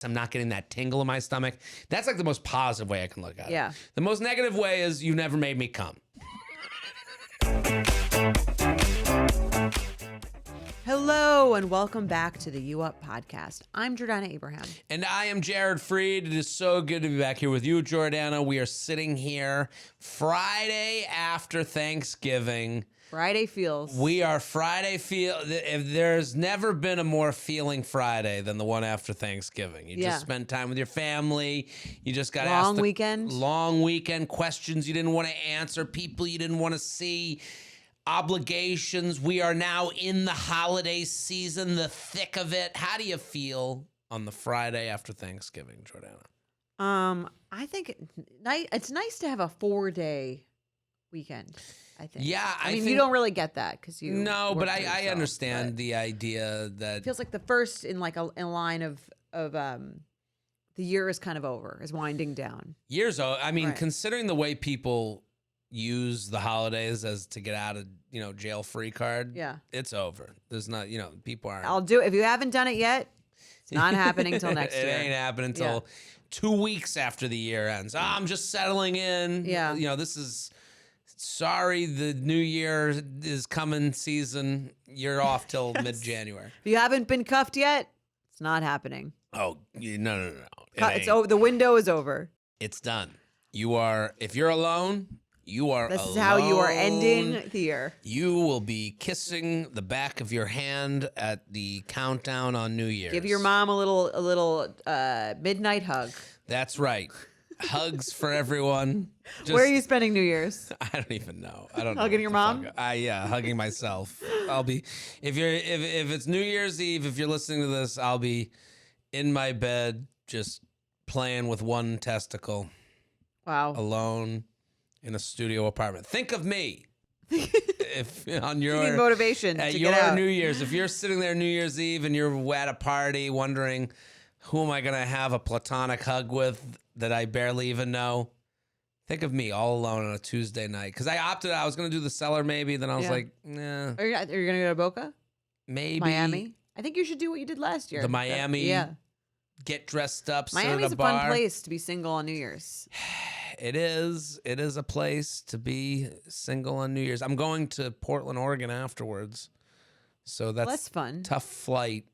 I'm not getting that tingle in my stomach. That's like the most positive way I can look at it. Yeah. The most negative way is you never made me come. Hello and welcome back to the You Up podcast. I'm Jordana Abraham. And I am Jared Freed. It is so good to be back here with you, Jordana. We are sitting here Friday after Thanksgiving. Friday feels. We are Friday feel. If there's never been a more feeling Friday than the one after Thanksgiving. You just spend time with your family. You just got long weekend. Long weekend questions you didn't want to answer, people you didn't want to see, obligations. We are now in the holiday season, the thick of it. How do you feel on the Friday after Thanksgiving, Jordana? I think it's nice to have a 4-day weekend. I think. Yeah, I mean, you don't really get that because you. No, but I understand the idea that it feels like the first in like a line of the year is kind of over, is winding down. I mean, considering the way people use the holidays as to get out of jail free card. Yeah, it's over. There's not people aren't. I'll do it if you haven't done it yet. It's not happening until next year. It ain't happening until 2 weeks after the year ends. I'm just settling in. Yeah, this is. Sorry, the new year is coming season. You're off till mid-January. If you haven't been cuffed yet, it's not happening. Oh, no. The window is over. It's done. If you're alone, you are alone. This is how you are ending the year. You will be kissing the back of your hand at the countdown on New Year's. Give your mom a little midnight hug. That's right. Hugs for everyone. Where are you spending New Year's? I don't even know. I don't know. Hugging your mom? Hugging myself. I'll be if it's New Year's Eve, if you're listening to this, I'll be in my bed just playing with one testicle. Wow. Alone in a studio apartment. Think of me. If on your you need motivation at to your get out. New Year's, if you're sitting there New Year's Eve and you're at a party wondering who am I going to have a platonic hug with that I barely even know? Think of me all alone on a Tuesday night. Because I opted out. I was going to do the Cellar maybe. Then I was like, nah. Are you going to go to Boca? Maybe. Miami? I think you should do what you did last year. The Miami. Get dressed up, sit Miami's at a fun bar. place to be single on New Year's. It is. It is a place to be single on New Year's. I'm going to Portland, Oregon afterwards. So that's fun. Tough flight.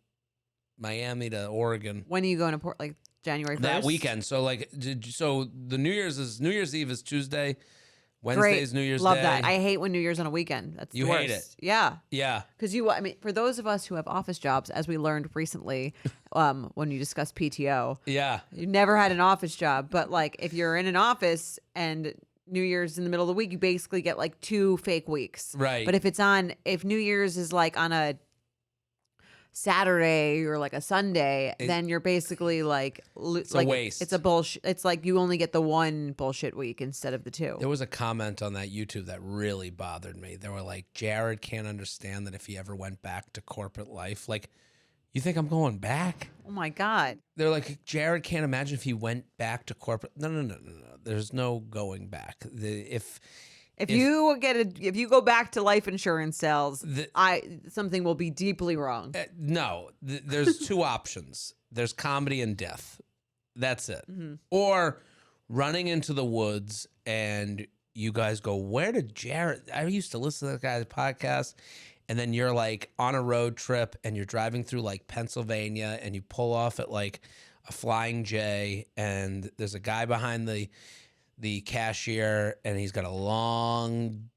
Miami to Oregon. When are you going to Portland? Like January 1st? That weekend. So the New Year's Eve is Tuesday. Wednesday's New Year's Day. Love that. I hate when New Year's on a weekend. That's the worst. You hate it. Yeah. Yeah. Because for those of us who have office jobs, as we learned recently, when you discussed PTO, you never had an office job. But like, if you're in an office and New Year's in the middle of the week, you basically get like 2 fake weeks. Right. But if New Year's is like on a Saturday or like a Sunday, then you're basically like it's a waste. It's a bullshit. It's like you only get the one bullshit week instead of the 2. There was a comment on that YouTube that really bothered me. They were like, Jared can't understand that if he ever went back to corporate life. Like, you think I'm going back? Oh my God. They're like, Jared can't imagine if he went back to corporate. No. There's no going back. If you go back to life insurance sales, something will be deeply wrong. No, there's 2 options. There's comedy and death. That's it. Mm-hmm. Or running into the woods and you guys go, where did Jared? I used to listen to that guy's podcast. And then you're like on a road trip and you're driving through like Pennsylvania and you pull off at like a Flying J and there's a guy behind the cashier and he's got a long,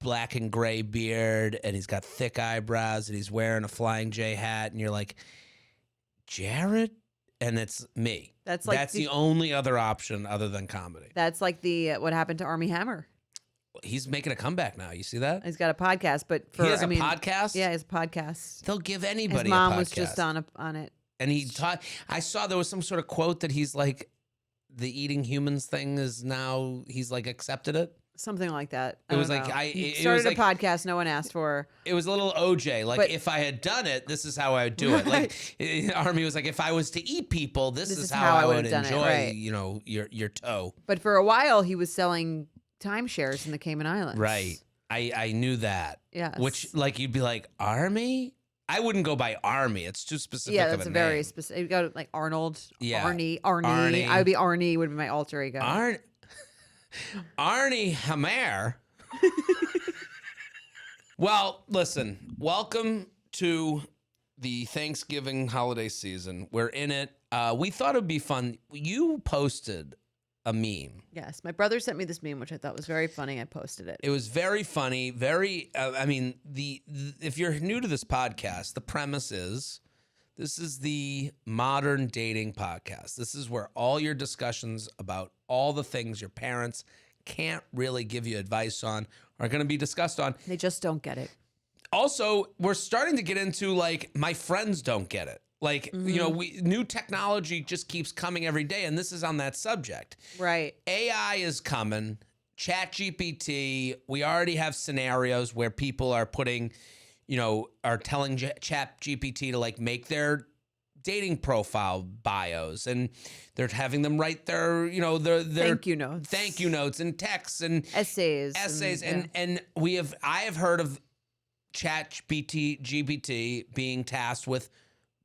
black and gray beard and he's got thick eyebrows and he's wearing a Flying J hat and you're like, Jared? And it's me. That's the only other option other than comedy. That's like what happened to Armie Hammer. He's making a comeback now. You see that? He's got a podcast, but he has a podcast? Yeah, he has a podcast. They'll give anybody His mom a podcast. was just on it. And he taught, I saw there was some sort of quote that he's like, the eating humans thing is now, he's like accepted it. Something like that. It was like, he started a podcast no one asked for. It was a little OJ. Like, if I had done it, this is how I would do it. Like, Army was like, if I was to eat people, this is how I would enjoy, your toe. But for a while, he was selling timeshares in the Cayman Islands. Right. I knew that. Yeah. Which, like, you'd be like, Army? I wouldn't go by Army. It's too specific Yeah, of that's a a very name. specific. You got like Arnold, Yeah. Arnie. Arnie. I would be Arnie. Would be my alter ego. Arnie Hammer. Well, listen. Welcome to the Thanksgiving holiday season. We're in it. We thought it would be fun. You posted a meme. Yes, my brother sent me this meme, which I thought was very funny. I posted it. It was very funny. Very. I mean, if you're new to this podcast, the premise is this is the modern dating podcast. This is where all your discussions about all the things your parents can't really give you advice on are going to be discussed on. They just don't get it. Also, we're starting to get into like my friends don't get it. Like, you know, new technology just keeps coming every day, and this is on that subject. Right. AI is coming. ChatGPT. We already have scenarios where people are putting, you know, are telling ChatGPT to like make their dating profile bios, and they're having them write their, you know, their thank you notes and texts and essays and I have heard of ChatGPT being tasked with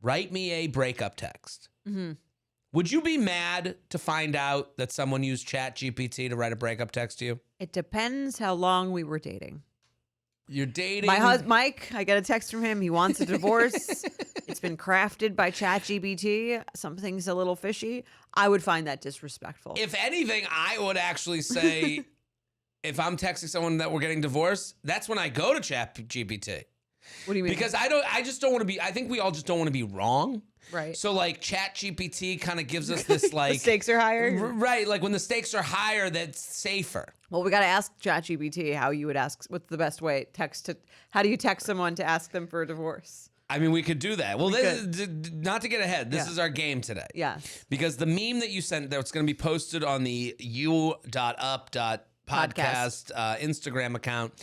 write me a breakup text. Mm-hmm. Would you be mad to find out that someone used ChatGPT to write a breakup text to you? It depends how long we were dating. You're dating my husband Mike. I got a text from him. He wants a divorce. It's been crafted by ChatGPT. Something's a little fishy. I would find that disrespectful. If anything, I would actually say, if I'm texting someone that we're getting divorced, that's when I go to ChatGPT. What do you mean? Because I just don't want to be, I think we all just don't want to be wrong. Right. So like ChatGPT kind of gives us this like. The stakes are higher? Right. Like when the stakes are higher, that's safer. Well, we got to ask ChatGPT how you would ask, what's the best way how do you text someone to ask them for a divorce? I mean, we could do that. Well, not to get ahead. This is our game today. Yeah. Because the meme that you sent, that's going to be posted on the u.up.podcast Instagram account.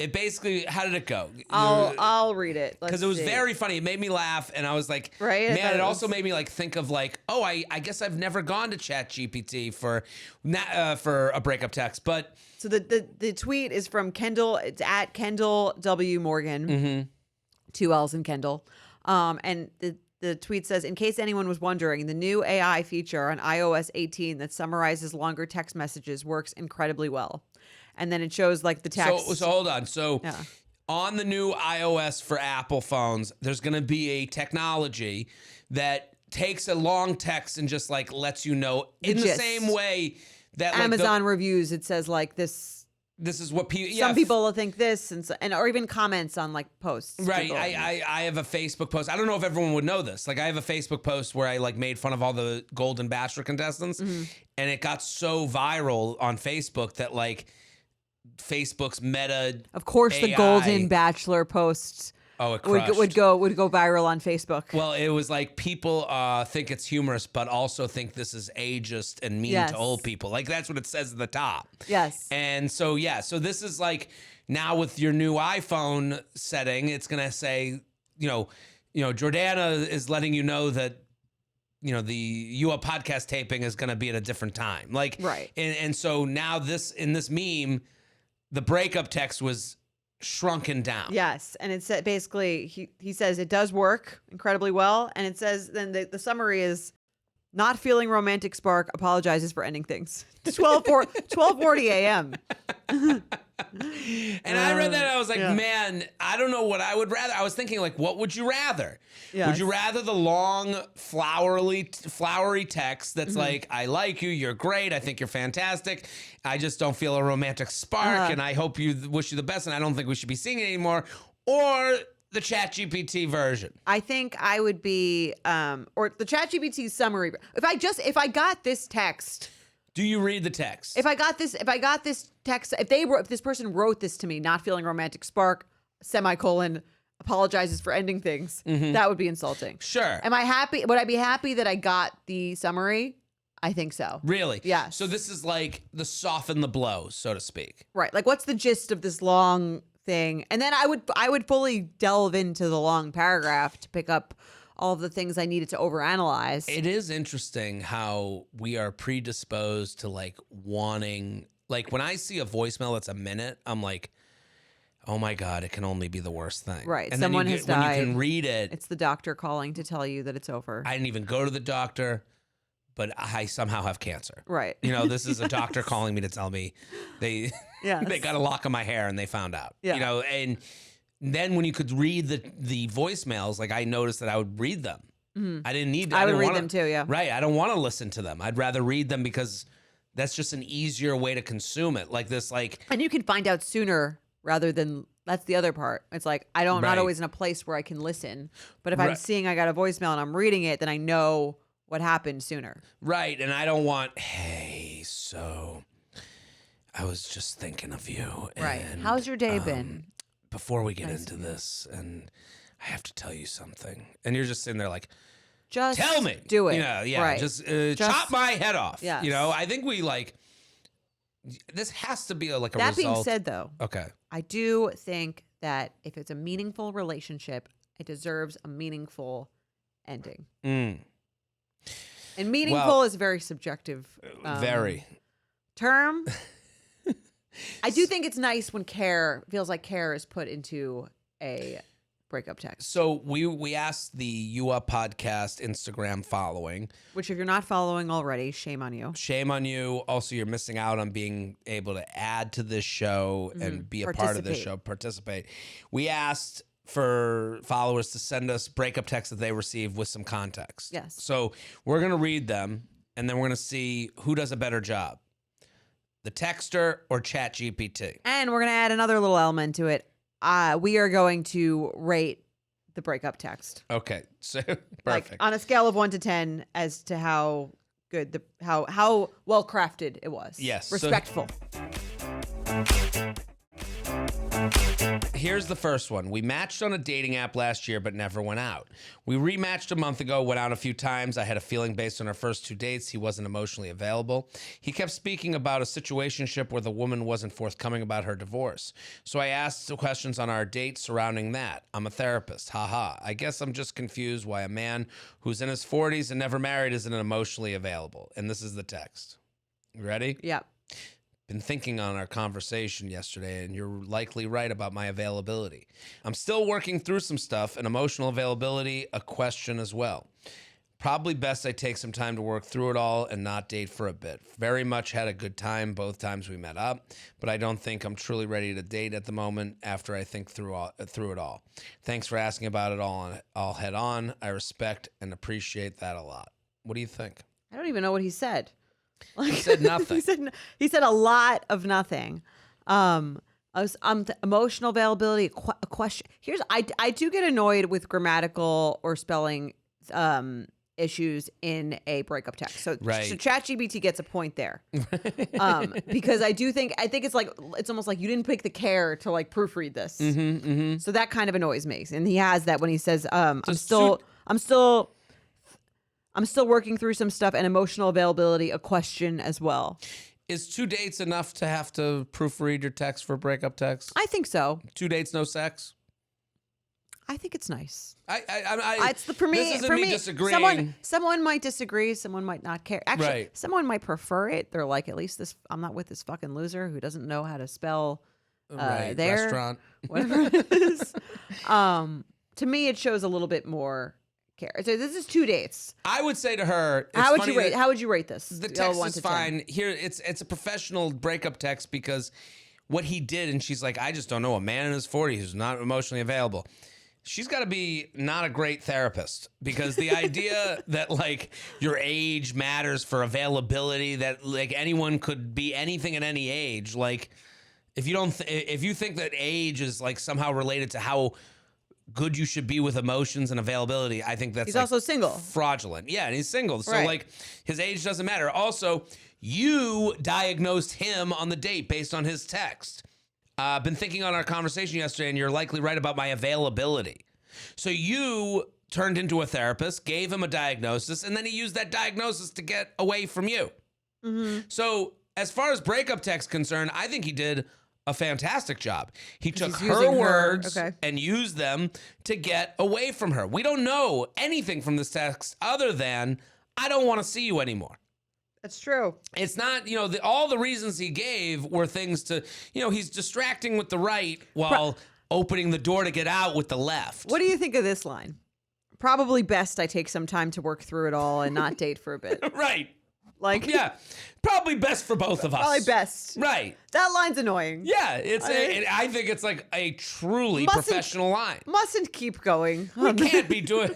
It basically, how did it go? I'll read it. Because it was very funny. It made me laugh, and I was like, right? Man, it also made me like think of like, oh, I guess I've never gone to ChatGPT for a breakup text. But so the tweet is from Kendall. It's at Kendall W Morgan. Mm-hmm. 2 L's in Kendall. And the tweet says, in case anyone was wondering, the new AI feature on iOS 18 that summarizes longer text messages works incredibly well. And then it shows like the text. So hold on. So on the new iOS for Apple phones, there's going to be a technology that takes a long text and just like lets you know in the same way that Amazon reviews, it says like this is what people. Some people will think this, or even comments on like posts. Right. I have a Facebook post. I don't know if everyone would know this. Like I have a Facebook post where I like made fun of all the Golden Bachelor contestants, and it got so viral on Facebook that like Facebook's meta. Of course, AI, the Golden Bachelor posts. Oh, it crushed. would go viral on Facebook. Well, it was like people think it's humorous, but also think this is ageist and mean to old people. Like that's what it says at the top. Yes. And so so this is like now with your new iPhone setting, it's gonna say, Jordana is letting you know that the UA podcast taping is gonna be at a different time. Like right. And so now in this meme, the breakup text was shrunken down. Yes. And it said basically he says it does work incredibly well. And it says then the summary is not feeling romantic spark, apologizes for ending things. 12:40 a.m. And I read that and I was like, man, I don't know what I would rather. I was thinking like, what would you rather? Yes. Would you rather the long, flowery text that's like, I like you, you're great, I think you're fantastic, I just don't feel a romantic spark, and I wish you the best, and I don't think we should be seeing it anymore, or the ChatGPT version? I think I would be, or the ChatGPT summary. If I got this text. Do you read the text? If I got this text, if this person wrote this to me, not feeling romantic spark, semicolon, apologizes for ending things, that would be insulting. Sure. Am I happy? Would I be happy that I got the summary? I think so. Really? Yeah. So this is like the soften the blow, so to speak. Right. Like what's the gist of this long thing? And then I would fully delve into the long paragraph to pick up all of the things I needed to overanalyze. It is interesting how we are predisposed to like wanting, like when I see a voicemail that's a minute, I'm like, oh my God, it can only be the worst thing. Right. And Someone then has died. when you can read it. It's the doctor calling to tell you that it's over. I didn't even go to the doctor, but I somehow have cancer. Right. This is a doctor calling me to tell me they got a lock of my hair and they found out. Yeah. And then when you could read the voicemails, like I noticed that I would read them. Mm-hmm. I didn't need. I would read them too. Yeah. Right. I don't want to listen to them. I'd rather read them because that's just an easier way to consume it. Like this, and you can find out sooner rather than. That's the other part. It's like I'm not always in a place where I can listen. But if I'm seeing I got a voicemail and I'm reading it, then I know what happened sooner. Right. And I don't want, hey, so I was just thinking of you. Right. How's your day been? Before we get into this, and I have to tell you something. And you're just sitting there like, just tell me. Do it. Right. Just chop my head off. Yes. I think we this has to be a result. That being said, though, okay, I do think that if it's a meaningful relationship, it deserves a meaningful ending. And meaningful is a very subjective term. I do think it's nice when feels like care is put into a breakup text. So we asked the You Up podcast Instagram following. Which if you're not following already, shame on you. Shame on you. Also, you're missing out on being able to add to this show and be a part of this show, participate. We asked for followers to send us breakup texts that they received with some context. Yes. So we're going to read them, and then we're going to see who does a better job, the texter or ChatGPT. And we're going to add another little element to it. We are going to rate the breakup text. Okay, so perfect. Like on a scale of 1 to 10 as to how good how well crafted it was. Yes, respectful. Here's the first one. We matched on a dating app last year, but never went out. We rematched a month ago, went out a few times. I had a feeling based on our first 2 dates, he wasn't emotionally available. He kept speaking about a situationship where the woman wasn't forthcoming about her divorce. So I asked some questions on our date surrounding that. I'm a therapist. Haha. I guess I'm just confused why a man who's in his 40s and never married isn't emotionally available. And this is the text. You ready? Yeah. Been thinking on our conversation yesterday, and you're likely right about my availability. I'm still working through some stuff, and emotional availability, a question as well. Probably best I take some time to work through it all and not date for a bit. Very much had a good time both times we met up, but I don't think I'm truly ready to date at the moment after I think through it all. Thanks for asking about it all head on. I respect and appreciate that a lot. What do you think? I don't even know what he said. He said nothing. he said a lot of nothing. Emotional availability, a question. I do get annoyed with grammatical or spelling issues in a breakup text. So ChatGPT gets a point there. Because I think it's almost like you didn't pick the care to like proofread this. So that kind of annoys me. And he has that when he says, I'm still working through some stuff, and emotional availability, a question as well. Is 2 dates enough to have to proofread your text for breakup text? I think so. 2 dates, no sex? I think it's nice. It's for me. This isn't for me me, disagreeing. Someone might disagree. Someone might not care. Actually, someone might prefer it. They're like, at least I'm not with this fucking loser who doesn't know how to spell their restaurant, whatever it is. To me, it shows a little bit more care. So this is 2 dates. I would say to her, how would you rate this? The text is fine. Here, it's a professional breakup text because what he did, and she's like, I just don't know, a man in his 40s who's not emotionally available. She's got to be not a great therapist, because the idea that like your age matters for availability, that like anyone could be anything at any age, like if you think that age is like somehow related to how good you should be with emotions and availability, I think that's he's also single, fraudulent. Yeah, and he's single, so like his age doesn't matter. Also, you diagnosed him on the date based on his text. Been thinking on our conversation yesterday, and you're likely right about my availability. So you turned into a therapist, gave him a diagnosis, and then he used that diagnosis to get away from you. So as far as breakup text concerned, I think he did a fantastic job. He took her words and used them to get away from her. We don't know anything from this text other than, I don't want to see you anymore. That's true. It's not, all the reasons he gave were things to, he's distracting with the right while opening the door to get out with the left. What do you think of this line? Probably best I take some time to work through it all and not date for a bit. Right. Like, yeah, probably best for both of us. Probably best. Right. That line's annoying. Yeah, I think it's like a truly professional line. Mustn't keep going. We can't be doing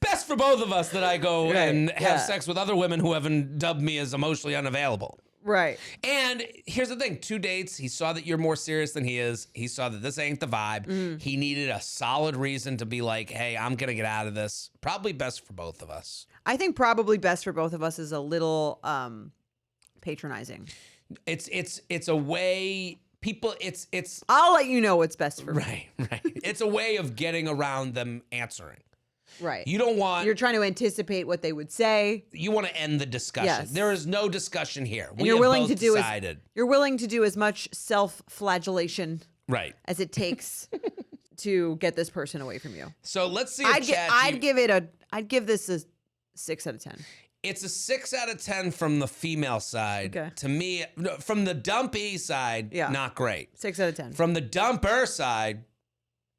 best for both of us that I go and have sex with other women who haven't dubbed me as emotionally unavailable. Right. And here's the thing, 2 dates, he saw that you're more serious than he is. He saw that this ain't the vibe. He needed a solid reason to be like, hey, I'm going to get out of this. Probably best for both of us. I think probably best for both of us is a little patronizing. It's a way people it's I'll let you know what's best for me. Right. It's a way of getting around them answering. Right. You're trying to anticipate what they would say. You want to end the discussion. Yes. There is no discussion here. And you're willing to do as much self-flagellation as it takes to get this person away from you. So let's see if I'd give this a 6 out of 10. It's a 6 out of 10 from the female side. Okay. To me, from the dumpy side, not great. 6 out of 10. From the dumper side,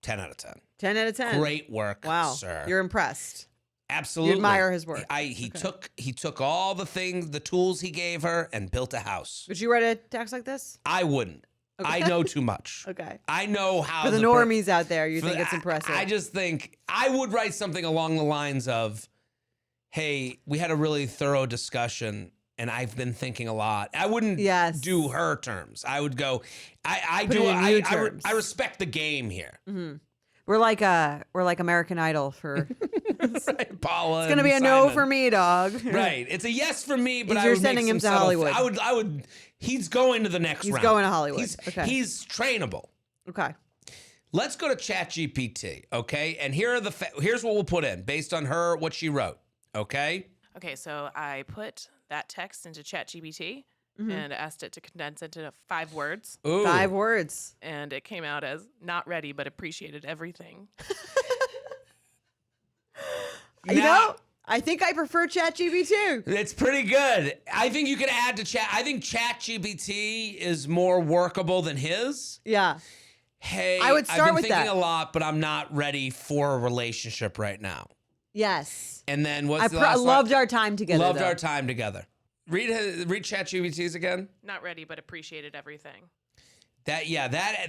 10 out of 10. 10 out of 10. Great work, sir. You're impressed. Absolutely. You admire his work. He took all the tools he gave her and built a house. Would you write a text like this? I wouldn't. Okay. I know too much. Okay. I know how. For the normies out there, you think it's impressive. I just think I would write something along the lines of, hey, we had a really thorough discussion and I've been thinking a lot. I wouldn't do her terms. I would go, I respect the game here. Mm-hmm. We're like American Idol for right, Paula. It's gonna be a no for me, dog. Right. It's a yes for me, but you're sending him to Hollywood. I would. He's going to the next round. He's going to Hollywood. He's trainable. Okay. Let's go to ChatGPT. Okay, and here's what we'll put in based on what she wrote. Okay. Okay, so I put that text into ChatGPT. And asked it to condense it to 5 words. Ooh. 5 words. And it came out as not ready, but appreciated everything. I think I prefer ChatGPT. It's pretty good. I think you can add to Chat. I think ChatGPT is more workable than his. Yeah. Hey, I would start I've been with thinking a lot, but I'm not ready for a relationship right now. Yes. And then what's the last I loved our time together. Loved our time together. Read ChatGPT's again. Not ready, but appreciated everything. That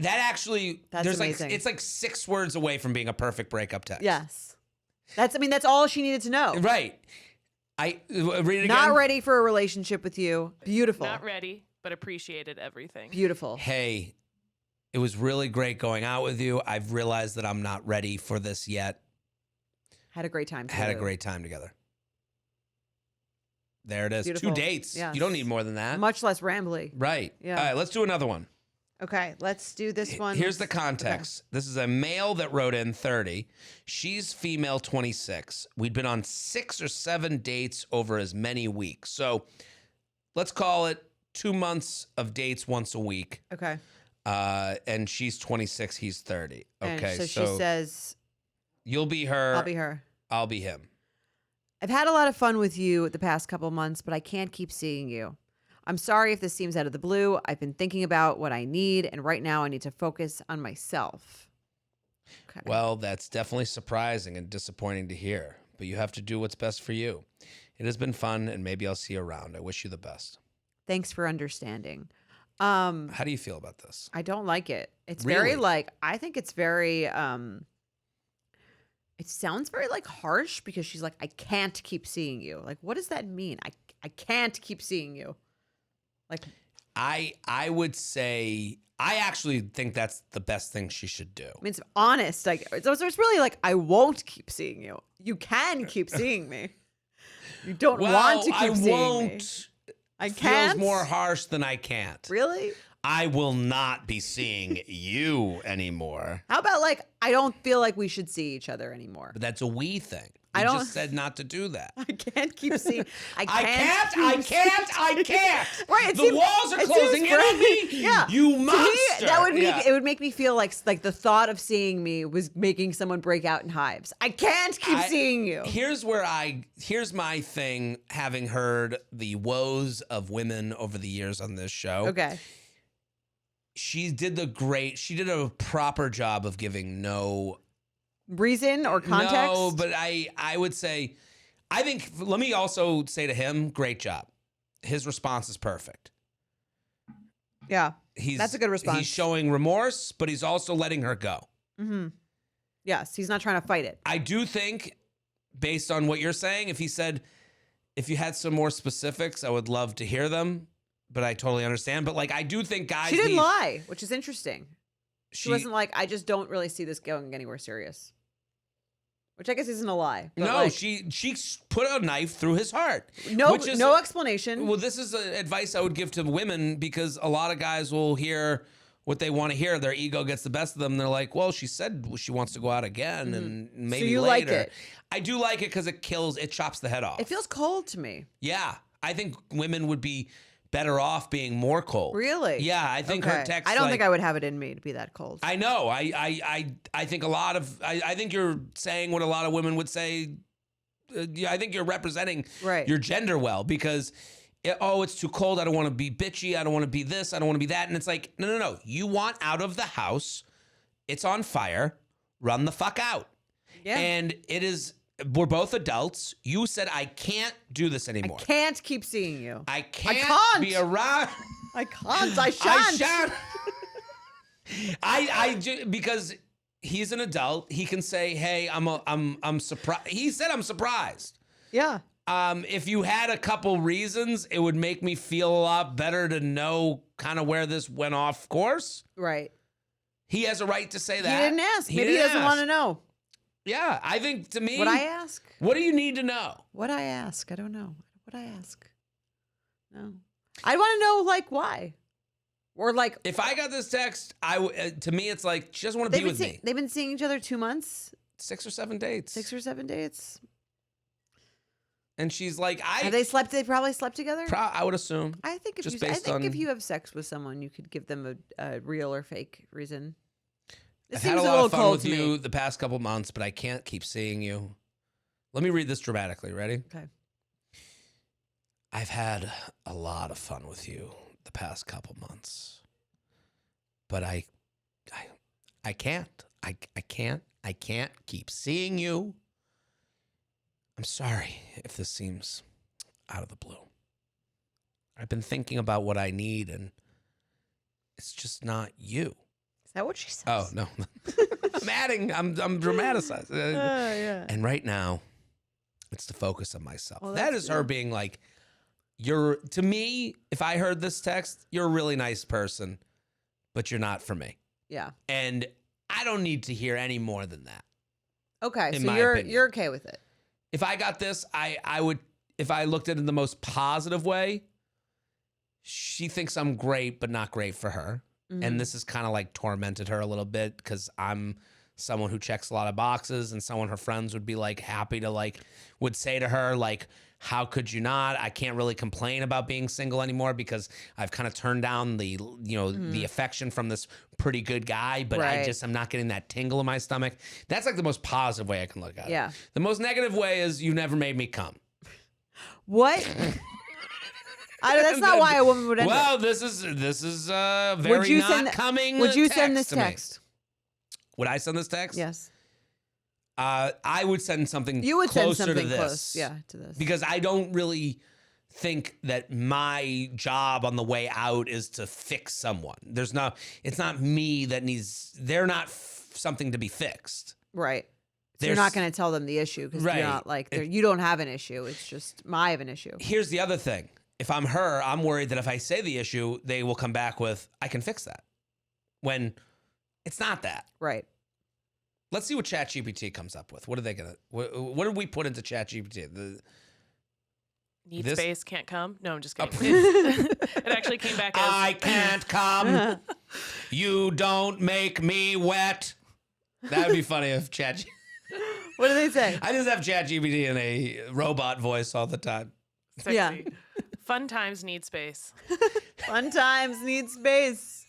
actually that's amazing. It's like 6 words away from being a perfect breakup text. Yes. That's all she needed to know. Right. Read it again. Not ready for a relationship with you. Beautiful. Not ready, but appreciated everything. Beautiful. Hey, it was really great going out with you. I've realized that I'm not ready for this yet. Had a great time together. Had a great time together. There it is. Beautiful. 2 dates. Yes. You don't need more than that. Much less rambly. Right. Yeah. All right, let's do another one. Okay, let's do this one. Here's the context. Okay. This is a male that wrote in 30. She's female 26. We'd been on 6 or 7 dates over as many weeks. So let's call it 2 months of dates once a week. Okay. And she's 26, he's 30. Okay. And so she says, you'll be her. I'll be her. I'll be him. I've had a lot of fun with you the past couple months, but I can't keep seeing you. I'm sorry if this seems out of the blue. I've been thinking about what I need, and right now I need to focus on myself. Okay. Well, that's definitely surprising and disappointing to hear, but you have to do what's best for you. It has been fun, and maybe I'll see you around. I wish you the best. Thanks for understanding. How do you feel about this? I don't like it. It's really? I think it's very, it sounds very harsh because she's like, I can't keep seeing you. Like, what does that mean? I can't keep seeing you. Like, I would say, I actually think that's the best thing she should do. I mean, it's honest. Like, so it's really I won't keep seeing you. You can keep seeing me. You don't want to keep seeing me. I can't. Feels more harsh than I can't. Really? I will not be seeing you anymore. How about I don't feel like we should see each other anymore. But that's a we thing. You just said not to do that. I can't keep seeing. I can't. Right. The walls are closing in on me. Yeah. You monster. To me, that would make it would make me feel like the thought of seeing me was making someone break out in hives. I can't keep seeing you. Here's my thing, having heard the woes of women over the years on this show. Okay. She did a proper job of giving no reason or context. No, but I would say, let me also say to him, great job. His response is perfect. Yeah. That's a good response. He's showing remorse, but he's also letting her go. Mm-hmm. Yes, he's not trying to fight it. I do think, based on what you're saying, if you had some more specifics, I would love to hear them. But I totally understand. But I do think guys. She didn't lie, which is interesting. She wasn't like, I just don't really see this going anywhere serious. Which I guess isn't a lie. No, she put a knife through his heart. No explanation. Well, this is advice I would give to women, because a lot of guys will hear what they want to hear. Their ego gets the best of them. They're like, well, she said she wants to go out again, and maybe so you later. Like it. I do like it because it chops the head off. It feels cold to me. Yeah. I think women would be better off being more cold. Really? Yeah, I think her text. I don't think I would have it in me to be that cold. I know. I think I think you're saying what a lot of women would say. I think you're representing your gender well, because it's too cold. I don't want to be bitchy. I don't want to be this. I don't want to be that. And it's like, no. You want out of the house. It's on fire. Run the fuck out. Yeah. And we're both adults. You said, I can't do this anymore. I can't keep seeing you. I can't be around. I can't. I shan't. I shan't. Because he's an adult. He can say, hey, I'm surprised. He said, I'm surprised. Yeah. If you had a couple reasons, it would make me feel a lot better to know kind of where this went off course. Right. He has a right to say that. He didn't ask. Maybe he doesn't want to know. Yeah, I think, to me. Would I ask? What do you need to know? Would I ask? I don't know. Would I ask? No. I want to know, why. Or if I got this text, to me, it's like, she doesn't want to be with me. They've been seeing each other 2 months. 6 or 7 dates. 6 or 7 dates. And she's like, Have they slept? They probably slept together. I would assume. I think if you have sex with someone, you could give them a real or fake reason. I've had a lot of fun with you the past couple months, but I can't keep seeing you. Let me read this dramatically. Ready? Okay. I've had a lot of fun with you the past couple months, but I can't. I can't keep seeing you. I'm sorry if this seems out of the blue. I've been thinking about what I need, and it's just not you. Is that what she says? Oh, no. I'm dramatizing. Yeah. And right now, it's the focus of myself. Well, that is her being like, to me, if I heard this text, you're a really nice person, but you're not for me. Yeah. And I don't need to hear any more than that. Okay, so you're okay with it. If I got this, I would, if I looked at it in the most positive way, she thinks I'm great, but not great for her. Mm-hmm. And this has kind of tormented her a little bit, because I'm someone who checks a lot of boxes, and someone her friends would be happy to would say to her, how could you not? I can't really complain about being single anymore, because I've kind of turned down the affection from this pretty good guy, but I'm not getting that tingle in my stomach. That's the most positive way I can look at it. Yeah. The most negative way is, you never made me come. What? That's not why a woman would end Well, it. this is very not coming. Would you send this text? Would I send this text? Yes. I would send something. You would closer send something to this, close, to this, because I don't really think that my job on the way out is to fix someone. It's not me that needs. They're not something to be fixed. Right. So you're not going to tell them the issue, because you're not you don't have an issue. It's just I have an issue. Here's the other thing. If I'm her, I'm worried that if I say the issue, they will come back with, I can fix that. When it's not that. Right. Let's see what ChatGPT comes up with. What are they going to, what did we put into ChatGPT? Need space, can't come? No, I'm just kidding. It actually came back as, I can't come. You don't make me wet. That would be funny if ChatGPT. What do they say? I just have ChatGPT in a robot voice all the time. Sexy. Yeah. Fun times need space. Fun times need space.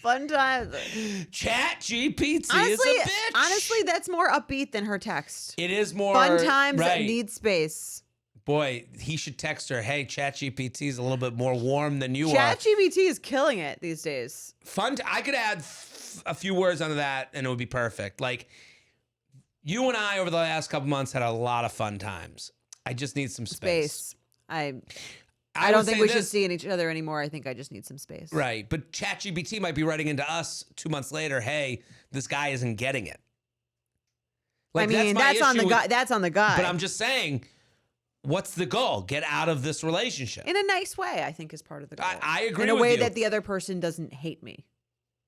Fun times. ChatGPT is Honestly, a bitch. honestly, that's more upbeat than her text. It is more Fun times right. need space. Boy, he should text her, hey, ChatGPT is a little bit more warm than you are. ChatGPT is killing it these days. I could add a few words onto that and it would be perfect. Like, you and I over the last couple months had a lot of fun times. I just need some space. I I don't would think say we should this- see each other anymore. I think I just need some space. Right. But ChatGPT might be writing into us 2 months later, hey, this guy isn't getting it. I mean, my that's on the issue guy. with- That's on the guy. But I'm just saying, what's the goal? Get out of this relationship. in a nice way, I think is part of the goal. I agree in a with way you. that the other person doesn't hate me.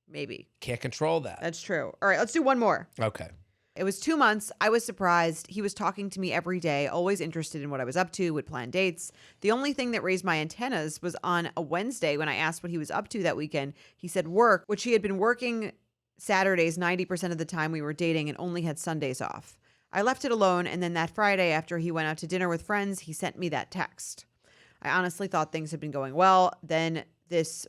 Maybe. Can't control that. That's true. All right, let's do one more. Okay. It was 2 months. I was surprised. He was talking to me every day, always interested in what I was up to, would plan dates. The only thing that raised my antennas was on a Wednesday when I asked what he was up to that weekend. He said work, which he had been working Saturdays 90% of the time we were dating and only had Sundays off. I left it alone, and then that Friday after he went out to dinner with friends, he sent me that text. I honestly thought things had been going well. Then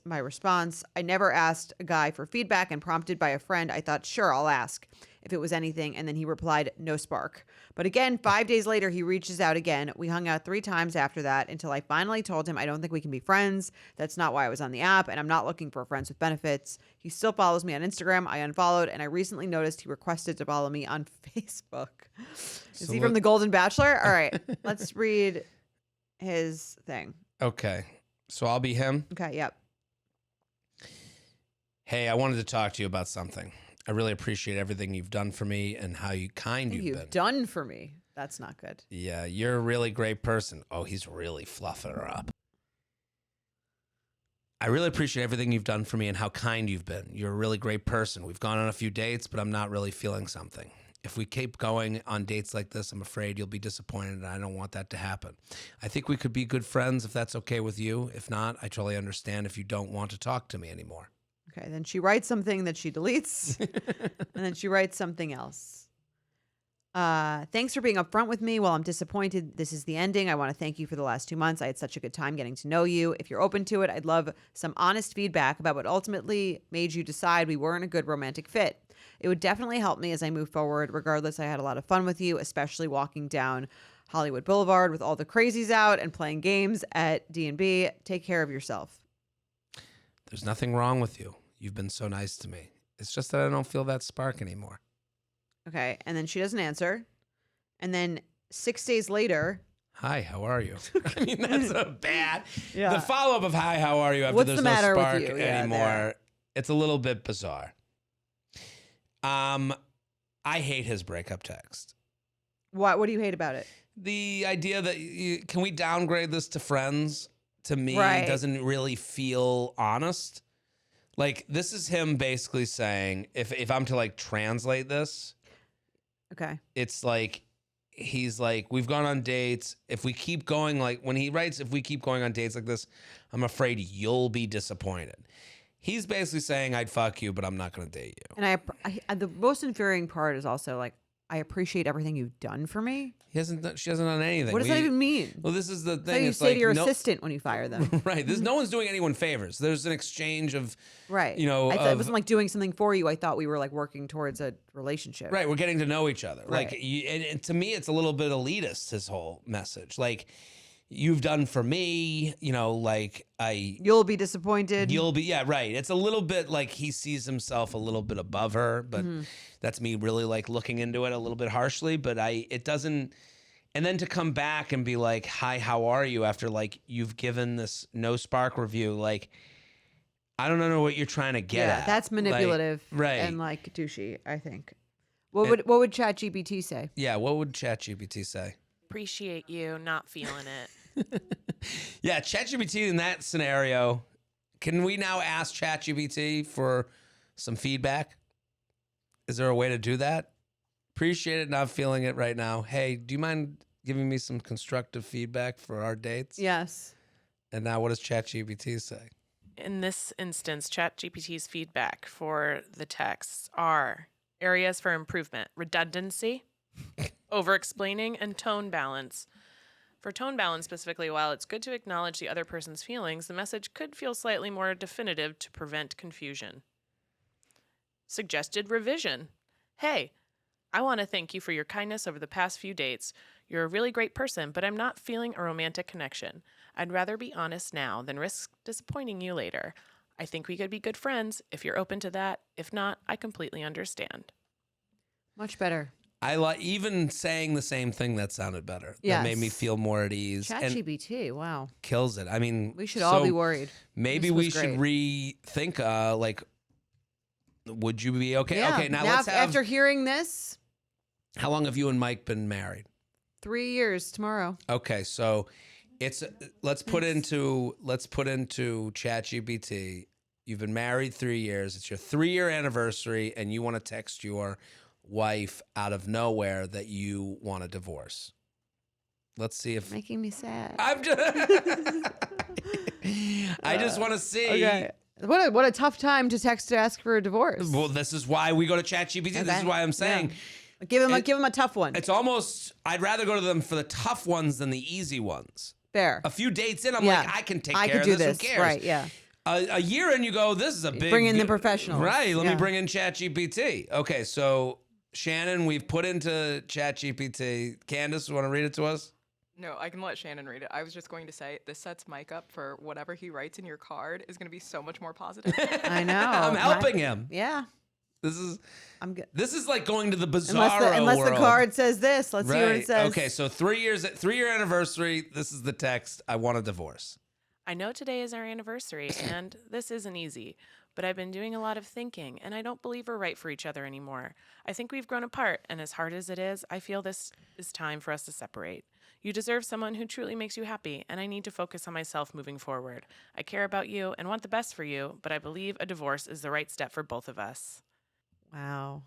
my response. I never asked a guy for feedback, and prompted by a friend, I thought, sure, I'll ask if it was anything. And then he replied, no spark. But again, 5 days later, he reaches out again. We hung out 3 times after that until I finally told him I don't think we can be friends. That's not why I was on the app, and I'm not looking for friends with benefits. He still follows me on Instagram. I unfollowed, and I recently noticed he requested to follow me on Facebook. Is So he from The Golden Bachelor? All right, let's read his thing. Okay. So I'll be him. Okay, yep. Hey, I wanted to talk to you about something. I really appreciate everything you've done for me and how kind you've been. Done for me. That's not good. Yeah, you're a really great person. Oh, he's really fluffing her up. I really appreciate everything you've done for me and how kind you've been. You're a really great person. We've gone on a few dates, but I'm not really feeling something. If we keep going on dates like this, I'm afraid you'll be disappointed, and I don't want that to happen. I think we could be good friends if that's okay with you. If not, I totally understand if you don't want to talk to me anymore. Okay, then she writes something that she deletes, and then she writes something else. Thanks for being upfront with me. While I'm disappointed this is the ending, I want to thank you for the last 2 months. I had such a good time getting to know you. If you're open to it, I'd love some honest feedback about what ultimately made you decide we weren't a good romantic fit. It would definitely help me as I move forward. Regardless, I had a lot of fun with you, especially walking down Hollywood Boulevard with all the crazies out and playing games at D&B. Take care of yourself. There's nothing wrong with you. You've been so nice to me. It's just that I don't feel that spark anymore. Okay, and then she doesn't answer. And then 6 days later... Hi, how are you? I mean, that's a bad... Yeah. The follow-up of hi, how are you after What's there's the no matter with spark you? Yeah, anymore, there. it's a little bit bizarre. I hate his breakup text. What do you hate about it? The idea that can we downgrade this to friends, to me, Right. doesn't really feel honest. Like, this is him basically saying, if I'm to like translate this, Okay. it's like, he's like, we've gone on dates. If we keep going, like when he writes, if we keep going on dates like this, I'm afraid you'll be disappointed. He's basically saying, I'd fuck you, but I'm not going to date you. And the most infuriating part is also like, I appreciate everything you've done for me. She hasn't done anything. What does that even mean? Well, this is the That's how thing. you It's say like to your no, assistant when you fire them. right. There's no one's doing anyone favors. There's an exchange of, Right. you know, I thought it of- wasn't like doing something for you. I thought we were like working towards a relationship. right. We're getting to know each other. Right. Like, and to me, it's a little bit elitist, his whole message. Like, you've done for me, you know, like You'll be disappointed. you'll be, yeah, right. It's a little bit like he sees himself a little bit above her, but that's me really like looking into it a little bit harshly, but it doesn't. And then to come back and be like, hi, how are you? After like, you've given this no spark review, like, I don't know what you're trying to get at. That's manipulative, Like, right. And like douchey, I think. What would ChatGPT say? Yeah, what would ChatGPT say? Appreciate you, not feeling it. Yeah, ChatGPT in that scenario, can we now ask ChatGPT for some feedback? Is there a way to do that? Appreciate it, not feeling it right now. Hey, do you mind giving me some constructive feedback for our dates? Yes. And now what does ChatGPT say? In this instance, ChatGPT's feedback for the texts are, Areas for improvement: redundancy, over-explaining, and tone balance. For tone balance specifically, while it's good to acknowledge the other person's feelings, the message could feel slightly more definitive to prevent confusion. Suggested revision. Hey, I want to thank you for your kindness over the past few dates. You're a really great person, but I'm not feeling a romantic connection. I'd rather be honest now than risk disappointing you later. I think we could be good friends if you're open to that. If not, I completely understand. Much better. I like even saying the same thing that sounded better. Yes. That made me feel more at ease. ChatGPT, wow. Kills it. I mean, We should all be worried. Maybe we should rethink, like, would you be okay? Yeah. Okay, now let's have... After hearing this... How long have you and Mike been married? 3 years tomorrow. Okay, so it's let's put into ChatGPT. You've been married 3 years. It's your 3-year anniversary, and you want to text your wife out of nowhere that you want a divorce. Let's see if making me sad. I'm just I just want to see. Okay. What a tough time to text to ask for a divorce. Well, this is why we go to ChatGPT. Okay. This is why I'm saying. Yeah. Give him a tough one. It's almost, I'd rather go to them for the tough ones than the easy ones. Fair. A few dates in, I'm like, I can take care of this. Who cares? Right, yeah. A year in, you go, this is a big... Bring in the professionals. Right, let me bring in ChatGPT. Okay, so Shannon, we've put into ChatGPT. Candace, you want to read it to us? No, I can let Shannon read it. I was just going to say, this sets Mike up for whatever he writes in your card is going to be so much more positive. I know. I'm helping him. Yeah. I'm good. This is like going to the bizarro unless world. the card says this. Let's see what it says. Okay, so 3-year anniversary. This is the text. I want a divorce. I know today is our anniversary, and this isn't easy, but I've been doing a lot of thinking, and I don't believe we're right for each other anymore. I think we've grown apart, and as hard as it is, I feel this is time for us to separate. You deserve someone who truly makes you happy, and I need to focus on myself moving forward. I care about you and want the best for you, but I believe a divorce is the right step for both of us. Wow.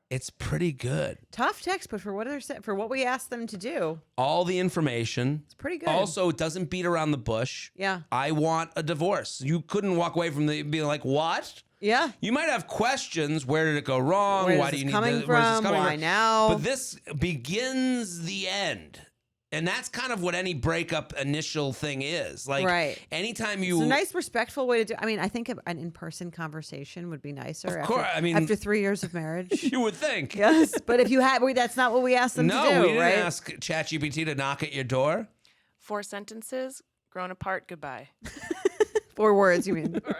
It's pretty good. Tough text, but for what we asked them to do. All the information. It's pretty good. Also, it doesn't beat around the bush. Yeah. I want a divorce. You couldn't walk away from being like, what? Yeah. You might have questions. Where did it go wrong? Why do you need this? Why now? But this begins the end. And that's kind of what any breakup initial thing is. Like, anytime you... It's a nice, respectful way to do... I mean, I think an in-person conversation would be nicer. Of course. After 3 years of marriage. You would think. Yes, but if you had... that's not what we asked them to do, No, we didn't right? ask ChatGPT to knock at your door. 4 sentences, grown apart, goodbye. 4 words, you mean? 4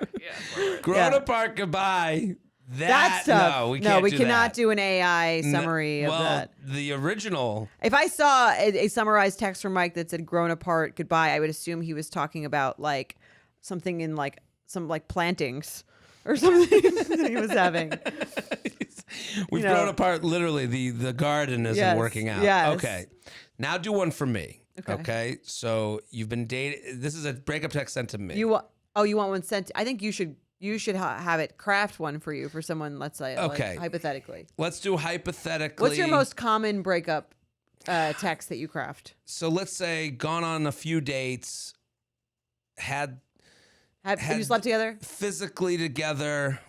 words. Grown apart, goodbye. That's tough. No, we can't we do cannot that. do an AI summary of that. The original. If I saw a summarized text from Mike that said "grown apart, goodbye," I would assume he was talking about like something in like some like plantings or something that he was having. We've grown apart. Literally, the garden isn't working out. Yes. Okay, now do one for me. Okay. So you've been dating. This is a breakup text sent to me. You want one sent? I think you should. You should have it craft one for you for someone, let's say, like, hypothetically. Let's do hypothetically. What's your most common breakup text that you craft? So let's say gone on a few dates, had you slept together? Physically together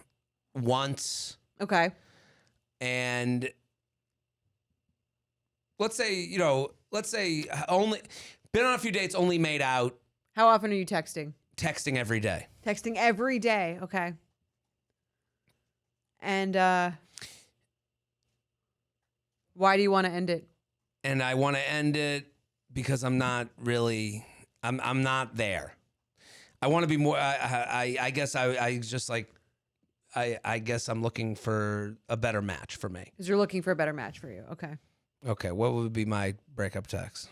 once. Okay. And let's say only been on a few dates, only made out. How often are you texting? Texting every day. Texting every day. Okay. And why do you want to end it? And I want to end it because I'm not really, I'm not there. I want to be more, I guess I just like, I guess I'm looking for a better match for me. Because you're looking for a better match for you. Okay. Okay. What would be my breakup text?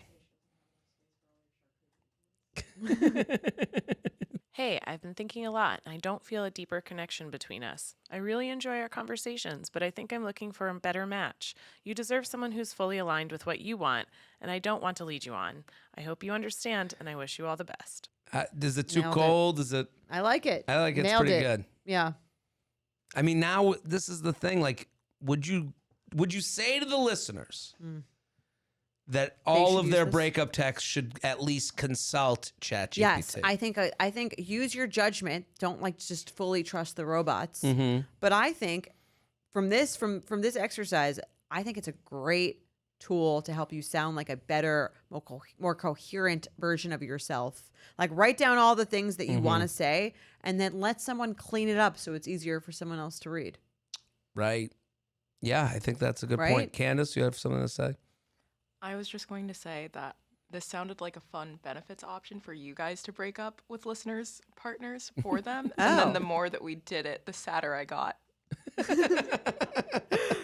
Hey, I've been thinking a lot, and I don't feel a deeper connection between us. I really enjoy our conversations, but I think I'm looking for a better match. You deserve someone who's fully aligned with what you want, and I don't want to lead you on. I hope you understand, and I wish you all the best. Is it too cold? Is it? I like it. I like it. It's pretty good. Yeah. I mean, now this is the thing. Like, would you say to the listeners that all of their breakup texts should at least consult ChatGPT? Yes, I think use your judgment. Don't like just fully trust the robots. But I think from this exercise, I think it's a great tool to help you sound like a better, more coherent version of yourself. Like write down all the things that you want to say and then let someone clean it up so it's easier for someone else to read. Right. Yeah, I think that's a good Right? point. Candace, you have something to say? I was just going to say that this sounded like a fun benefits option for you guys to break up with listeners' partners for them. And then the more that we did it, the sadder I got.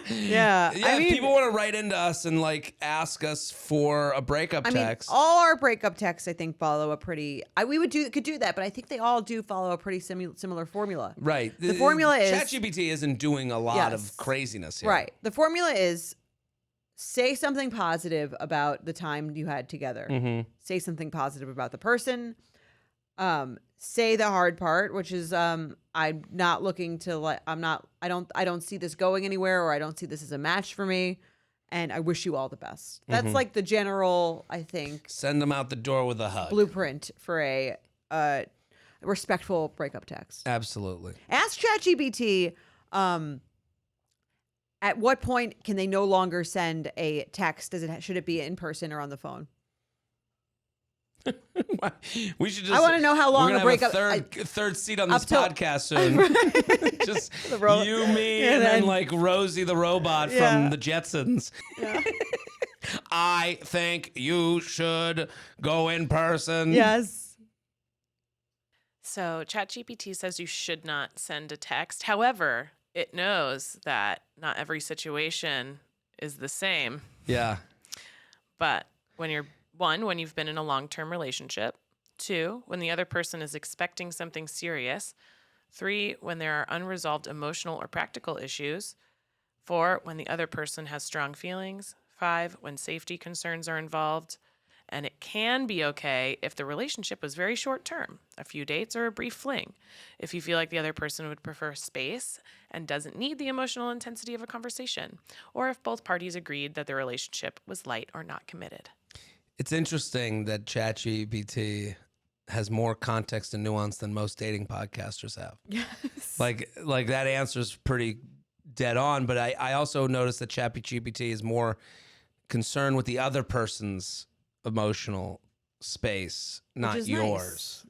Yeah. Yeah, I mean, people want to write into us and like ask us for a breakup text. all our breakup texts, I think, follow a pretty. Could do that, but I think they all do follow a pretty similar formula. Right. The formula is ChatGPT isn't doing a lot Yes. of craziness here. right. The formula is say something positive about the time you had together. Mm-hmm. Say something positive about the person. Say the hard part, which is I'm not looking to like I don't see this going anywhere, or I don't see this as a match for me, and I wish you all the best. That's like the general, I think, Send them out the door with a hug. blueprint for a respectful breakup text. Absolutely. Ask ChatGPT at what point can they no longer send a text? Should it be in person or on the phone? We should just. I want to know how long we're a gonna breakup. have a third seat on this up till- podcast soon. Just you, me, and and then then- like Rosie the robot Yeah. from the Jetsons. Yeah. I think you should go in person. Yes. So ChatGPT says you should not send a text. However, it knows that not every situation is the same. Yeah. But when you've been in a long-term relationship. 2, when the other person is expecting something serious. 3, when there are unresolved emotional or practical issues. 4, when the other person has strong feelings. 5, when safety concerns are involved. And it can be okay if the relationship was very short term, a few dates or a brief fling. If you feel like the other person would prefer space and doesn't need the emotional intensity of a conversation, or if both parties agreed that the relationship was light or not committed. It's interesting that ChatGPT has more context and nuance than most dating podcasters have. Yes. Like that answer's pretty dead on, but I also noticed that ChatGPT is more concerned with the other person's emotional space, not is yours.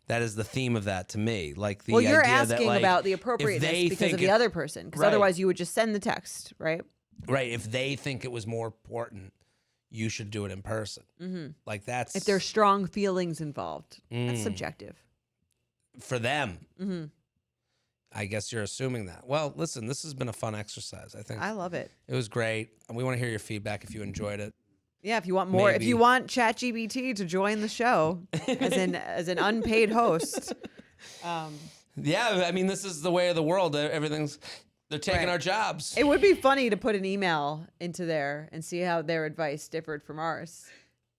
That is the theme of that to me. Like the Well, you're idea that, asking like, about the if appropriateness they because think of the it- other person. Because Right. otherwise you would just send the text, right? Right. If they think it was more important, you should do it in person. Mm-hmm. Like that's If there's strong feelings involved, that's Mm. subjective. for them. Mm-hmm. I guess you're assuming that. Well, listen, this has been a fun exercise. I think I love it. it was great. And we want to hear your feedback if you enjoyed it. Yeah, if you want more, if Maybe. you want ChatGPT to join the show as an unpaid host, Yeah, I mean, this is the way of the world. They're taking Right. our jobs. it would be funny to put an email into there and see how their advice differed from ours.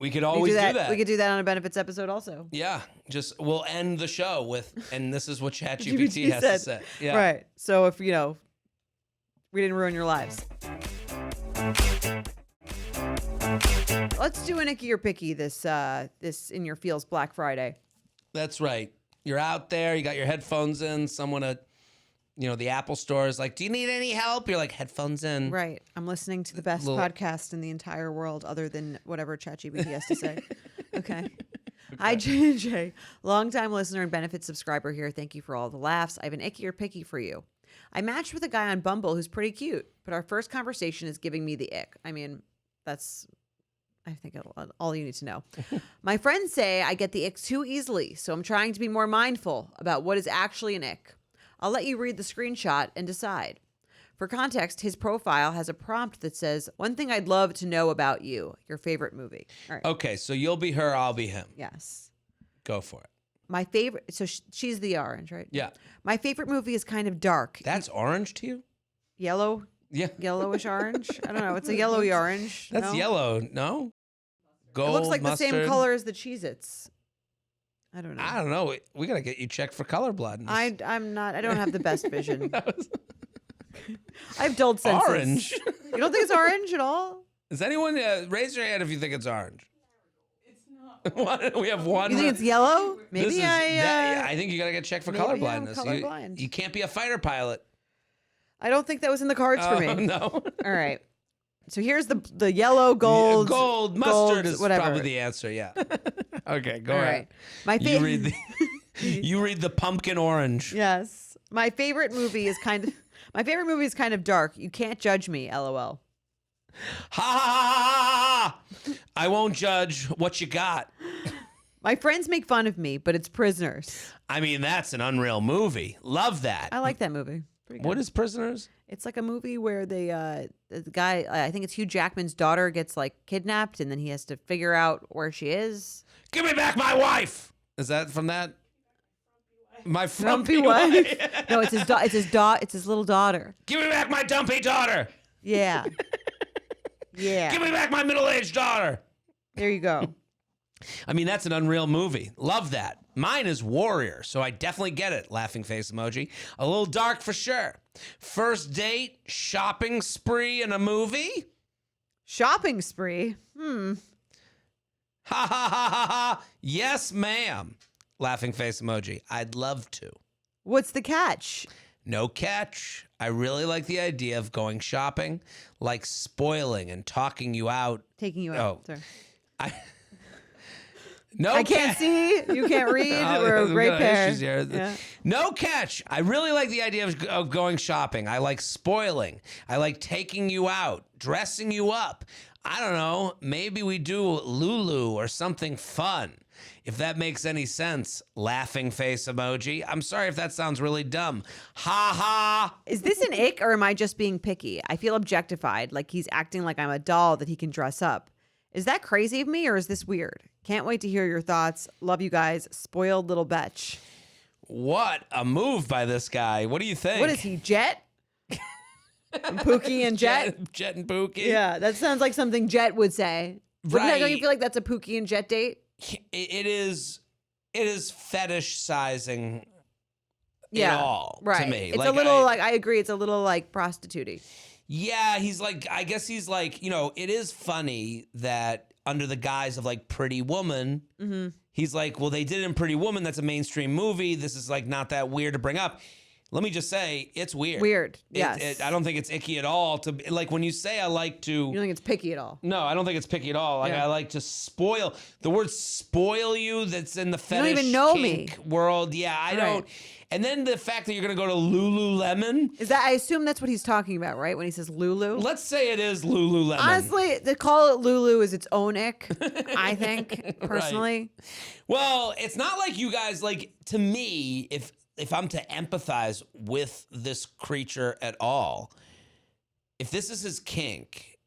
We could always do that. We could do that on a benefits episode also. Yeah, just we'll end the show with, and this is what ChatGPT has to say. Yeah. Right. So if we didn't ruin your lives. Let's do an Icky or Picky this in your feels Black Friday. That's right. You're out there, you got your headphones in, someone at, the Apple store is like, do you need any help? You're like, headphones in. Right. I'm listening to the best podcast in the entire world other than whatever ChatGPT has to say. Okay. Hi, JJ. Longtime listener and benefit subscriber here. Thank you for all the laughs. I have an Icky or Picky for you. I matched with a guy on Bumble who's pretty cute, but our first conversation is giving me the ick. I mean, that's, I think, all you need to know. My friends say I get the ick too easily, so I'm trying to be more mindful about what is actually an ick. I'll let you read the screenshot and decide. For context, his profile has a prompt that says, one thing I'd love to know about you, your favorite movie. All right. Okay, so you'll be her, I'll be him. Yes. Go for it. My favorite, so she's the orange, right? Yeah. My favorite movie is kind of dark. That's orange to you? Yellow, Yeah. yellowish orange. I don't know. It's a yellowy orange. That's no? yellow, no? Gold, It looks like mustard. the same color as the Cheez-Its. I don't know. I don't know. We got to get you checked for color blindness. I'm not. I don't have the best vision. I have dulled senses. Orange. You don't think it's orange at all? Does anyone raise your hand if you think it's orange? It's not. We have one. You think it's yellow? This Maybe is- I. I think you got to get checked for maybe color I'm blindness. colorblind. You can't be a fighter pilot. I don't think that was in the cards for me. No. All right. So here's the yellow, gold, gold mustard is whatever. probably the answer. Yeah. Okay, go All ahead. right. My You read the you read the pumpkin orange. Yes. My favorite movie is kind of dark. You can't judge me, LOL. Ha ha ha ha! I won't judge what you got. My friends make fun of me, but it's Prisoners. I mean, that's an unreal movie. Love that. I like that movie. Pretty good. What is Prisoners? It's like a movie where the guy, I think it's Hugh Jackman's daughter, gets like kidnapped, and then he has to figure out where she is. Give me back my wife. Is that from that? My Frumpy frumpy wife? wife. No, it's his little daughter. Give me back my dumpy daughter. Yeah. Yeah. Give me back my middle-aged daughter. There you go. I mean, that's an unreal movie. Love that. Mine is Warrior, so I definitely get it. Laughing face emoji. A little dark for sure. First date, shopping spree, and a movie? Shopping spree. Ha ha ha ha ha. Yes, ma'am. Laughing face emoji. I'd love to. What's the catch? No catch. I really like the idea of going shopping, like spoiling and talking you out. Taking you out. Oh. Sorry. I can't catch. see. You can't read. We're a great pair. Yeah. No catch. I really like the idea of going shopping. I like spoiling. I like taking you out, dressing you up. I don't know. Maybe we do Lulu or something fun. If that makes any sense. Laughing face emoji. I'm sorry if that sounds really dumb. Ha ha. Is this an ick or am I just being picky? I feel objectified, like he's acting like I'm a doll that he can dress up. Is that crazy of me or is this weird? Can't wait to hear your thoughts. Love you guys. Spoiled little betch. What a move by this guy. What do you think? What is he, Jet? And Pookie and Jet? Jet and Pookie? Yeah, that sounds like something Jet would say. Right. Don't you feel like that's a Pookie and Jet date? It is fetish sizing it all right. to me. It's a little I agree, it's a little like prostitute-y. Yeah, I guess he's like, it is funny that under the guise of like Pretty Woman, he's like, well, they did it in Pretty Woman. That's a mainstream movie. This is like not that weird to bring up. Let me just say, it's weird. Weird, yes. I don't think it's icky at all. Like when you say I like to... You don't think it's picky at all? No, I don't think it's picky at all. Like I like to spoil. The word spoil you that's in the fetish don't even know kink world. Yeah, I don't. And then the fact that you're going to go to Lululemon. Is that, I assume that's what he's talking about, right? When he says Lulu? Let's say it is Lululemon. Honestly, to call it Lulu is its own ick, I think, personally. Right. Well, it's not like you guys, like, to me, if I'm to empathize with this creature at all, if this is his kink,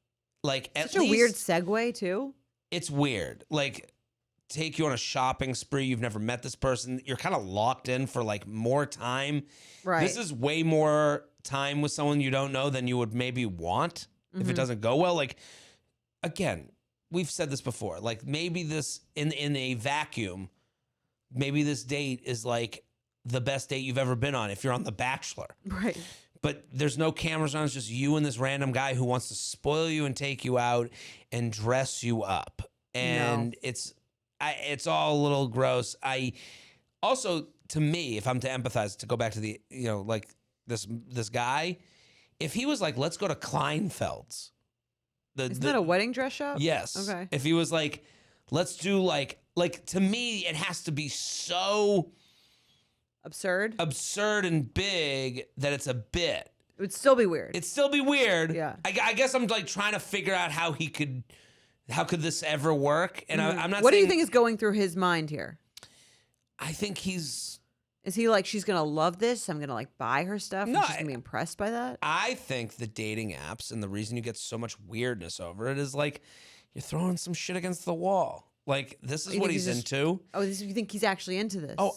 like at least... Such a weird segue, too. It's weird. Like, take you on a shopping spree. You've never met this person. You're kind of locked in for like more time. Right. This is way more time with someone you don't know than you would maybe want if it doesn't go well. Like, again, we've said this before. Like, maybe this in a vacuum, maybe this date is like the best date you've ever been on if you're on The Bachelor. Right. But there's no cameras on. It's just you and this random guy who wants to spoil you and take you out and dress you up. And it's all a little gross. I also, to me, if I'm to empathize, to go back to the, like this guy, if he was like, let's go to Kleinfeld's. Isn't that a wedding dress shop? Yes. Okay. If he was like, let's do like to me, it has to be so absurd and big that it's a bit. It would still be weird. It'd still be weird. Yeah. I guess I'm like trying to figure out how could this ever work? And I'm not What saying, do you think is going through his mind here? I think Is he like, she's going to love this? I'm going to like buy her stuff? No, and she's going to be impressed by that? I think the dating apps and the reason you get so much weirdness over it is like you're throwing some shit against the wall. Like, this is what he's into. Oh, you think he's actually into this? Oh,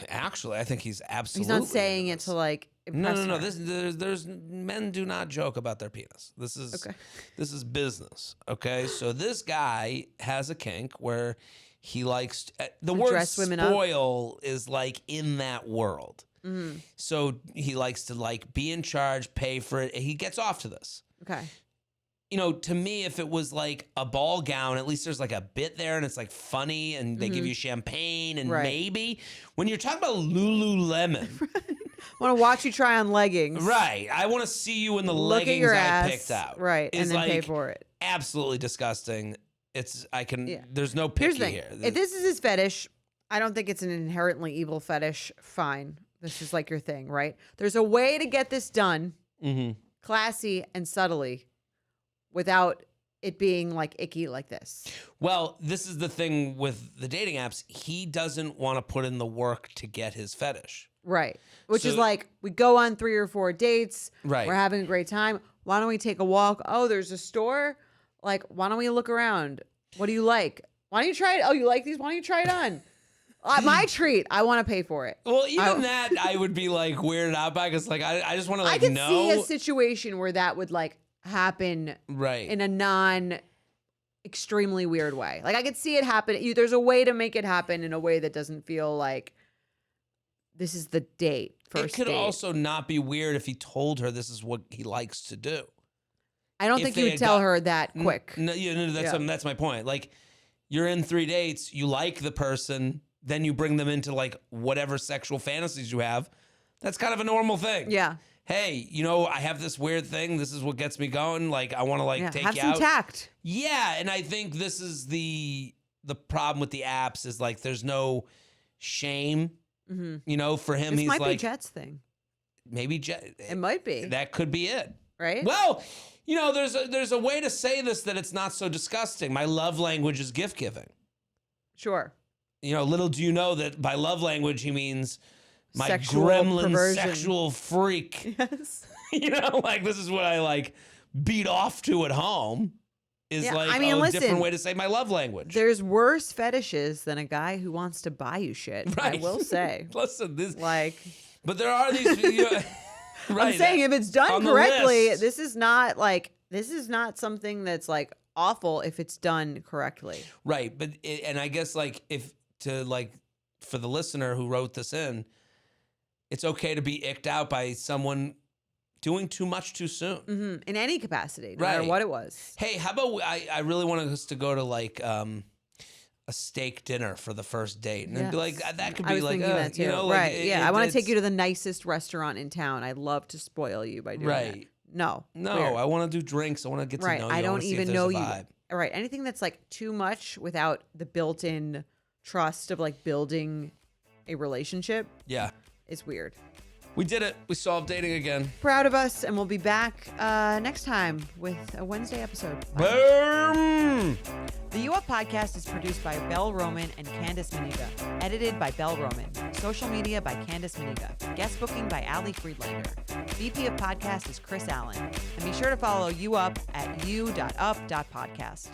actually, I think he's absolutely He's not saying into it this. to like impress No. her. There's men do not joke about their penis. This is business. Okay, so this guy has a kink where he likes the word dress women up. spoil is like in that world. Mm-hmm. So he likes to like be in charge, pay for it. He gets off to this. Okay. To me, if it was like a ball gown, at least there's like a bit there and it's like funny and they give you champagne and maybe when you're talking about Lululemon, want to watch you try on leggings. Right. I want to see you in the Look at leggings your I ass, picked out. right, and Is then pay like for it. absolutely disgusting. Yeah. There's no Here's picky the thing. here. If this is his fetish, I don't think it's an inherently evil fetish. Fine. This is like your thing, right? There's a way to get this done classy and subtly without it being like icky like this. Well, this is the thing with the dating apps. He doesn't want to put in the work to get his fetish. Right. Which is So- like, we go on 3 or 4 dates. Right. We're having a great time. Why don't we take a walk? Oh, there's a store. Like, why don't we look around? What do you like? Why don't you try it? Oh, you like these? Why don't you try it on? My treat. I want to pay for it. Well, even that I would be like weirded out by because like I just want to like I could know. see a situation where that would like happen Right. in a non extremely weird way. Like I could see it happen. There's a way to make it happen in a way that doesn't feel like this is the date. It could also not be weird if he told her this is what he likes to do. I don't if think they you would had tell got- her that quick. No, that's my point. Like you're in 3 dates, you like the person, then you bring them into like whatever sexual fantasies you have. That's kind of a normal thing. Yeah. Hey, I have this weird thing. This is what gets me going. Like I want to like Yeah. take Have you some out. tact. Yeah, and I think this is the problem with the apps is like there's no shame. For him, This he's might like be Jet's thing. maybe It might be. that could be it. Right? Well, there's a way to say this that it's not so disgusting. My love language is gift giving. Sure. Little do you know that by love language he means my Sexual gremlin perversion. sexual freak. Yes. Like this is what I like beat off to at home. Is Yeah, like I mean, a listen, different way to say my love language. There's worse fetishes than a guy who wants to buy you shit. Right. I will say. Listen, this Like, but there are these. Right, I'm saying if it's done on the correctly, list. this is not something that's like awful if it's done correctly. Right, but and I guess like for the listener who wrote this in, it's okay to be icked out by someone doing too much too soon. In any capacity, no matter Right. what it was. Hey, how about I really want us to go to like a steak dinner for the first date, and I'd be like Yes. that could I be was like thinking that too. like, Right. Yeah. I want to take it's- you to the nicest restaurant in town. I'd love to spoil you by doing that. Right. No. No, weird. I want to do drinks. I want to get to Right. know you. I wanna don't see if even there's know a you. vibe. Right. Anything that's like too much without the built-in trust of like building a relationship Yeah, is weird. we did it. We solved dating again. Proud of us, and we'll be back next time with a Wednesday episode. Bye. Boom. The U Up podcast is produced by Belle Roman and Candace Maniga. Edited by Belle Roman. Social media by Candace Maniga. Guest booking by Ali Friedlander. VP of podcast is Chris Allen. And be sure to follow U Up at u.up.podcast.